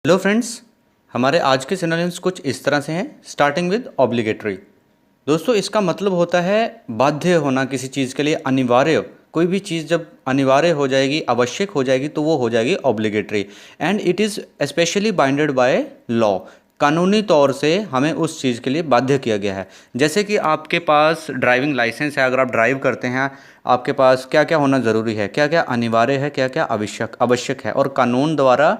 Hello friends, हमारे आज के सिनोनिम्स कुछ इस तरह से हैं। Starting with obligatory. दोस्तों, इसका मतलब होता है बाध्य होना, किसी चीज़ के लिए अनिवार्य। कोई भी चीज़ जब अनिवार्य हो जाएगी, आवश्यक हो जाएगी, तो वो हो जाएगी obligatory. And it is specially binded by law. कानूनी तौर से हमें उस चीज़ के लिए बाध्य किया गया है। जैसे कि आपके पास ड्राइविंग लाइसेंस है, अगर आप ड्राइव करते हैं, आपके पास क्या क्या होना ज़रूरी है, क्या क्या अनिवार्य है, क्या क्या आवश्यक है, और कानून द्वारा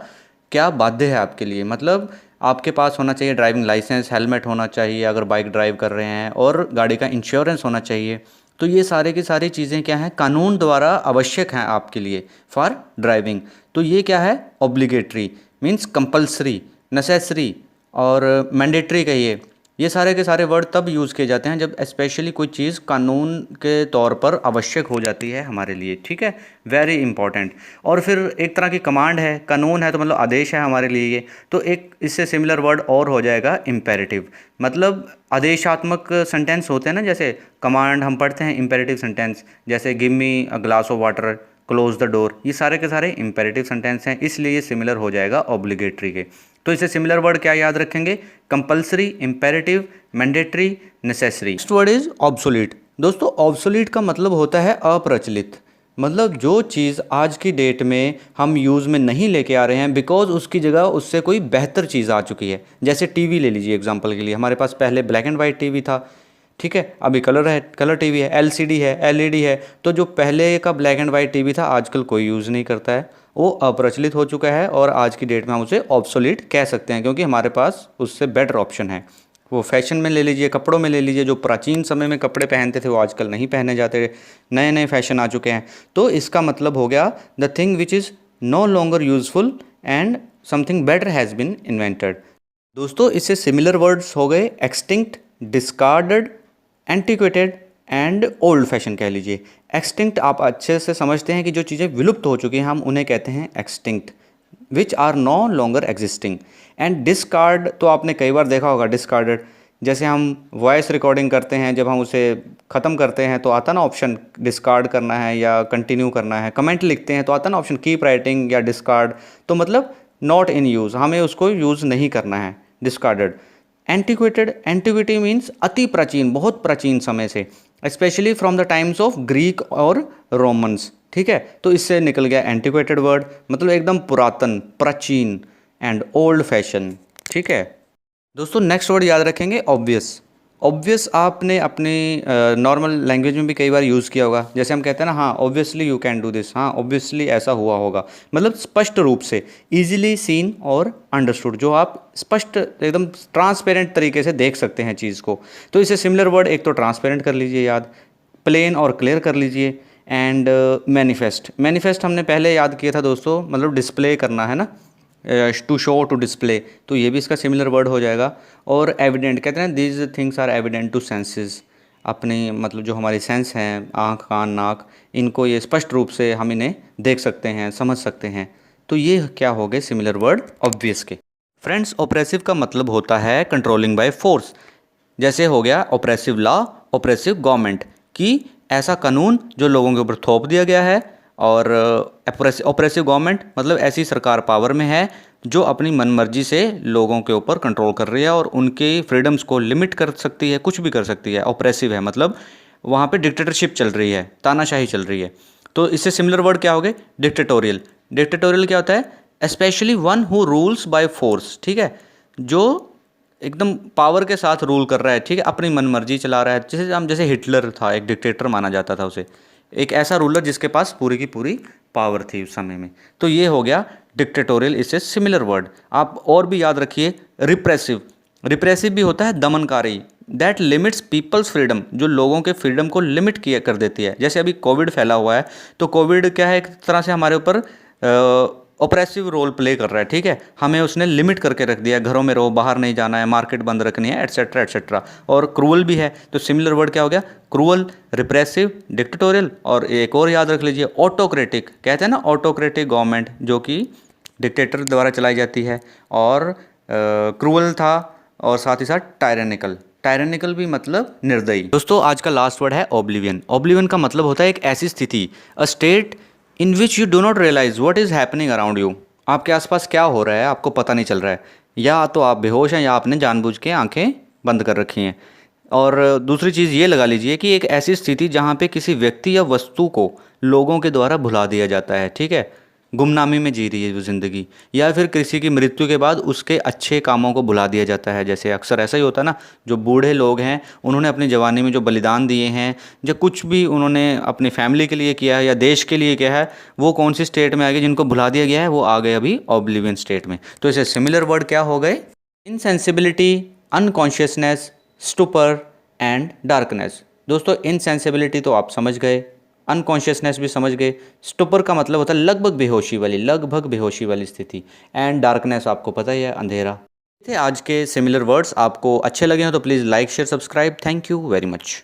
क्या बाध्य है आपके लिए। मतलब आपके पास होना चाहिए ड्राइविंग लाइसेंस, हेलमेट होना चाहिए अगर बाइक ड्राइव कर रहे हैं, और गाड़ी का इंश्योरेंस होना चाहिए। तो ये सारे की सारी चीज़ें क्या हैं, कानून द्वारा आवश्यक हैं आपके लिए फॉर ड्राइविंग। तो ये क्या है, ऑब्लिगेटरी मीन्स कंपल्सरी, नेसेसरी और मैंडेटरी कहिए। ये सारे के सारे वर्ड तब यूज़ किए जाते हैं जब स्पेशली कोई चीज़ कानून के तौर पर आवश्यक हो जाती है हमारे लिए। ठीक है, वेरी इंपॉर्टेंट। और फिर एक तरह की कमांड है, कानून है तो मतलब आदेश है हमारे लिए ये। तो एक इससे सिमिलर वर्ड और हो जाएगा इम्पेरेटिव। मतलब आदेशात्मक सेंटेंस होते हैं ना, जैसे कमांड हम पढ़ते हैं, इम्पेरेटिव सेंटेंस जैसे give me a glass of water, close the door, ये सारे के सारे इम्पेरेटिव सेंटेंस हैं, इसलिए ये सिमिलर हो जाएगा ऑब्लिगेटरी के। तो इसे सिमिलर वर्ड क्या याद रखेंगे, compulsory, imperative, mandatory, necessary. Next word is obsolete. दोस्तों, ऑब्सोलीट का मतलब होता है अप्रचलित। मतलब जो चीज़ आज की डेट में हम यूज़ में नहीं लेके आ रहे हैं, बिकॉज उसकी जगह उससे कोई बेहतर चीज़ आ चुकी है। जैसे टीवी ले लीजिए एग्जांपल के लिए, हमारे पास पहले ब्लैक एंड वाइट टीवी था, ठीक है, अभी कलर है, कलर टीवी है, एलसीडी है, एलईडी है। तो जो पहले का ब्लैक एंड वाइट टीवी था आजकल कोई यूज़ नहीं करता है, वो अप्रचलित हो चुका है, और आज की डेट में हम उसे ऑब्सोलीट कह सकते हैं, क्योंकि हमारे पास उससे बेटर ऑप्शन है। वो फैशन में ले लीजिए, कपड़ों में ले लीजिए, जो प्राचीन समय में कपड़े पहनते थे वो आजकल नहीं पहने जाते, नए नए फैशन आ चुके हैं। तो इसका मतलब हो गया the thing which is no longer useful and something better has been invented. दोस्तों, इससे सिमिलर वर्ड्स हो गए extinct, discarded, antiquated and old fashion कह लीजिए। एक्सटिंक्ट आप अच्छे से समझते हैं कि जो चीज़ें विलुप्त हो चुकी हैं हम उन्हें कहते हैं extinct, which are no longer existing. And discard तो आपने कई बार देखा होगा, डिस्कार्डेड जैसे हम वॉइस रिकॉर्डिंग करते हैं, जब हम उसे ख़त्म करते हैं तो आता ना ऑप्शन डिस्कार्ड करना है या कंटिन्यू करना है। कमेंट लिखते हैं तो आता ना ऑप्शन कीप राइटिंग या डिस्कार्ड, तो मतलब नॉट इन यूज़, हमें उसको यूज़ नहीं करना है, डिस्कार्डेड। एंटिक्वेटेड, एंटिक्विटी मीन्स अति प्राचीन, बहुत प्राचीन समय से, specially from the times of Greek और रोमन्स। ठीक है, तो इससे निकल गया एंटिक्वेटेड वर्ड, मतलब एकदम पुरातन, प्राचीन, एंड ओल्ड फैशन। ठीक है दोस्तों, नेक्स्ट वर्ड याद रखेंगे ऑब्वियस। ऑब्वियस आपने अपनी नॉर्मल लैंग्वेज में भी कई बार यूज़ किया होगा। जैसे हम कहते हैं ना, हाँ obviously you can do this, हाँ ऑब्वियसली ऐसा हुआ होगा। मतलब स्पष्ट रूप से, इजीली सीन और अंडरस्टूड, जो आप स्पष्ट एकदम ट्रांसपेरेंट तरीके से देख सकते हैं चीज़ को। तो इसे सिमिलर वर्ड एक तो ट्रांसपेरेंट कर लीजिए याद, प्लेन और क्लियर कर लीजिए, एंड मैनिफेस्ट। मैनिफेस्ट हमने पहले याद किया था दोस्तों, मतलब डिस्प्ले करना है ना, टू शो, टू डिस्प्ले, तो ये भी इसका सिमिलर वर्ड हो जाएगा। और एविडेंट, कहते हैं these things are evident to senses, अपने मतलब जो हमारी सेंस हैं, आँख, कान, नाक, इनको ये स्पष्ट रूप से हम इन्हें देख सकते हैं, समझ सकते हैं। तो ये क्या हो गए सिमिलर वर्ड ऑब्वियस के। फ्रेंड्स, ऑप्रेसिव का मतलब होता है कंट्रोलिंग बाय फोर्स। जैसे हो गया ऑप्रेसिव लॉ, ऑप्रेसिव गवर्नमेंट, कि ऐसा कानून जो लोगों के ऊपर थोप दिया गया है। और ऑपरेसिव गवर्नमेंट मतलब ऐसी सरकार पावर में है जो अपनी मनमर्जी से लोगों के ऊपर कंट्रोल कर रही है और उनके फ्रीडम्स को लिमिट कर सकती है, कुछ भी कर सकती है। ऑपरेसिव है मतलब वहाँ पे डिक्टेटरशिप चल रही है, तानाशाही चल रही है। तो इससे सिमिलर वर्ड क्या हो गए, डिक्टेटोरियल। डिक्टेटोरियल क्या होता है, specially one who rules by force. ठीक है, जो एकदम पावर के साथ रूल कर रहा है, ठीक है, अपनी मनमर्जी चला रहा है। जैसे हिटलर था, एक डिक्टेटर माना जाता था उसे, एक ऐसा रूलर जिसके पास पूरी की पूरी पावर थी उस समय में। तो ये हो गया डिक्टेटोरियल, इससे सिमिलर वर्ड। आप और भी याद रखिए, रिप्रेसिव। रिप्रेसिव भी होता है दमनकारी, दैट लिमिट्स पीपल्स फ्रीडम, जो लोगों के फ्रीडम को लिमिट किया कर देती है। जैसे अभी कोविड फैला हुआ है, तो कोविड क्या है, एक तरह से हमारे ऊपर ऑपरेसिव रोल प्ले कर रहा है। ठीक है, हमें उसने लिमिट करके रख दिया, घरों में रहो, बाहर नहीं जाना है, मार्केट बंद रखनी है, एटसेट्रा एटसेट्रा। और क्रूअल भी है, तो सिमिलर वर्ड क्या हो गया, क्रूअल, रिप्रेसिव, डिक्टेटोरियल। और एक और याद रख लीजिए, ऑटोक्रेटिक। कहते हैं ना ऑटोक्रेटिक गवर्नमेंट, जो कि डिक्टेटर द्वारा चलाई जाती है। और क्रूअल था, और साथ ही साथ टायरेनिकल। टायरेनिकल भी मतलब निर्दयी। दोस्तों, आज का लास्ट वर्ड है ओब्लिवियन। ओब्लिवियन का मतलब होता है एक ऐसी स्थिति, a state in which you do not realise what is happening around you. आपके आसपास क्या हो रहा है आपको पता नहीं चल रहा है, या तो आप बेहोश हैं या आपने जानबूझ के आंखें बंद कर रखी हैं। और दूसरी चीज़ ये लगा लीजिए कि एक ऐसी स्थिति जहाँ पे किसी व्यक्ति या वस्तु को लोगों के द्वारा भुला दिया जाता है, ठीक है, गुमनामी में जी रही है वो ज़िंदगी, या फिर किसी की मृत्यु के बाद उसके अच्छे कामों को भुला दिया जाता है। जैसे अक्सर ऐसा ही होता है ना, जो बूढ़े लोग हैं उन्होंने अपनी जवानी में जो बलिदान दिए हैं, जो कुछ भी उन्होंने अपनी फैमिली के लिए किया है या देश के लिए किया है, वो कौन सी स्टेट में आ गए, जिनको भुला दिया गया है वो आ गए अभी ऑब्लिवियन स्टेट में। तो इसे सिमिलर वर्ड क्या हो गए? इनसेंसिबिलिटी, अनकॉन्शियसनेस, स्टुपर एंड डार्कनेस। दोस्तों इनसेंसिबिलिटी तो आप समझ गए, अनकॉन्शियसनेस भी समझ गए, स्टुपर का मतलब होता है लगभग बेहोशी वाली स्थिति, एंड डार्कनेस आपको पता ही है, अंधेरा। थे आज के सिमिलर वर्ड्स। आपको अच्छे लगे हो तो please like share subscribe. Thank you very much.